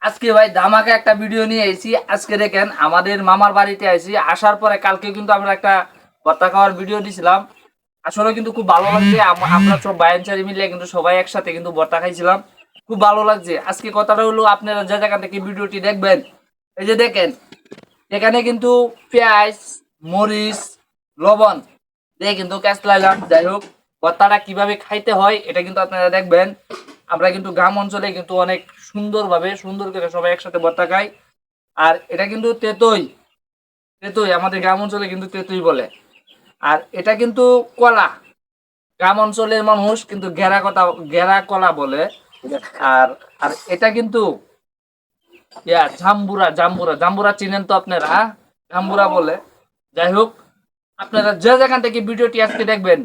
আজকে ভাই ধামাকা একটা ভিডিও নিয়ে এসেছি। আজকে দেখেন আমাদের মামার বাড়িতে আইছি, আসার পরে কালকে কিন্তু আমরা একটা ভর্তা খাওয়ার ভিডিও দিছিলাম। আসলে কিন্তু খুব ভালো লাগছে। আমরা সব বায়ানচারি মিলে কিন্তু সবাই একসাথে কিন্তু ভর্তা খাইছিলাম, খুব ভালো লাগছে। আজকে কথাটা হলো, আপনারা যে জায়গা থেকে ভিডিওটি দেখবেন, এই যে দেখেন এখানে কিন্তু পেঁয়াজ, মরিচ, লবণ দিয়ে কিন্তু ক্যাশ লাইলাম। যাই হোক, ভর্তাটা কিভাবে খাইতে হয় এটা কিন্তু আপনারা দেখবেন। আমরা কিন্তু গ্রাম অঞ্চলে কিন্তু অনেক সুন্দর করে সবাই একসাথে ভর্তা খাই। আর এটা কিন্তু তেতই, তেতই আমাদের গ্রাম অঞ্চলে কিন্তু তেতই বলে। আর এটা কিন্তু কলা, গ্রাম অঞ্চলের মানুষ কিন্তু গেরা কলা বলে। আর আর এটা কিন্তু জাম্বুরা জাম্বুরা জাম্বুরা চিনেন তো আপনারা, জাম্বুরা বলে। যাই হোক, আপনারা যে যেখান থেকে ভিডিওটি আজকে দেখবেন,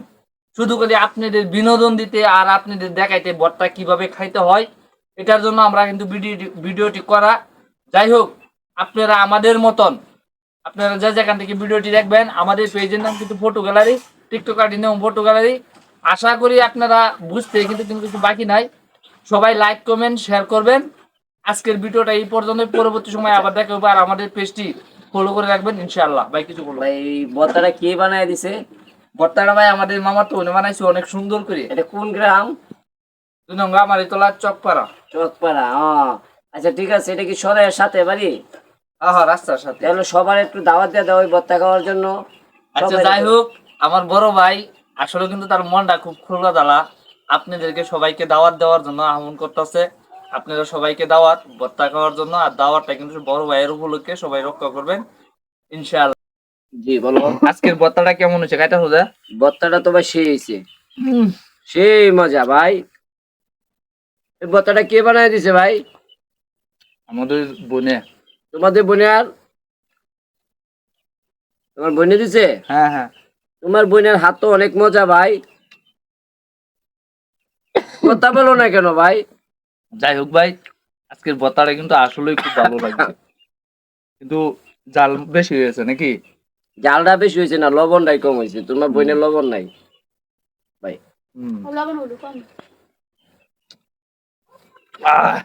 শুধু করে আপনাদের বিনোদন দিতে আর আপনাদের দেখাইতে ভর্তা কিভাবে খাইতে হয়, এটার জন্য আমরা কিন্তু ভিডিওটি করা। যাই হোক, আপনারা আমাদের মতন, আপনারা যে যেখান থেকে ভিডিওটি দেখবেন, আমাদের পেজের নাম কিন্তু ফটো গ্যালারি, টিকটক আইডির নাম ফটো গ্যালারি। আশা করি আপনারা বুঝতে কিন্তু কিন্তু কিছু বাকি নাই। সবাই লাইক কমেন্ট শেয়ার করবেন। আজকের ভিডিওটা এই পর্যন্ত, পরবর্তী সময় আবার দেখা হবে। আর আমাদের পেজটি ফলো করে রাখবেন ইনশাআল্লাহ। ভাই কিছু বলবো? ভাই ভর্তাটা কে বানায় দিছে? ভর্তাটা ভাই আমাদের মামা তো বানাইছে অনেক সুন্দর করে। এটা কোন গ্রাম? 2 নং আমার তোলা চকপাড়া। চকপাড়া। আচ্ছা ঠিক আছে, এটা কি সরের সাথে বাড়ি? হ্যাঁ, রাস্তার সাথে। তাহলে সবার একটু দাওয়াত দিয়ে দাও ওই ভর্তা খাওয়ার জন্য। আচ্ছা সবাই যাই হোক, আমার বড় ভাই আসলে কিন্তু তার মনটা খুব খোলা দালা, আপনাদেরকে সবাইকে দাওয়াত দেওয়ার জন্য আহ্বান করতেছে। আপনারা সবাইকে দাওয়াত ভর্তা খাওয়ার জন্য। আর দাওয়াতটা কিন্তু বড় ভাইয়ের উপলক্ষে সবাই রক্ষা করবেন ইনশাআল্লাহ। জি বলো। আজকের ভর্তাটা কেমন হয়েছে কাইটা সোজা? ভর্তাটা তো ভাই সেই হয়েছে, সেই মজা ভাই। এই ভর্তাটা কে বানায় দিছে ভাই? আমাদের বোনে। তোমাদের বোনে? আর তোমার বোনে দিছে? হ্যাঁ হ্যাঁ। তোমার বোনের হাত তো অনেক মজা ভাই। কথা বলো না কেন ভাই? যাই হোক ভাই, আজকের ভর্তাটা কিন্তু আসলেই খুব ভালো লাগছে, কিন্তু জাল বেশি হয়েছে নাকি? জালটা বেশি হয়েছে না, লবণটাই কম হয়েছে। তোমার বোনের লবণ নাই ভাই। আহ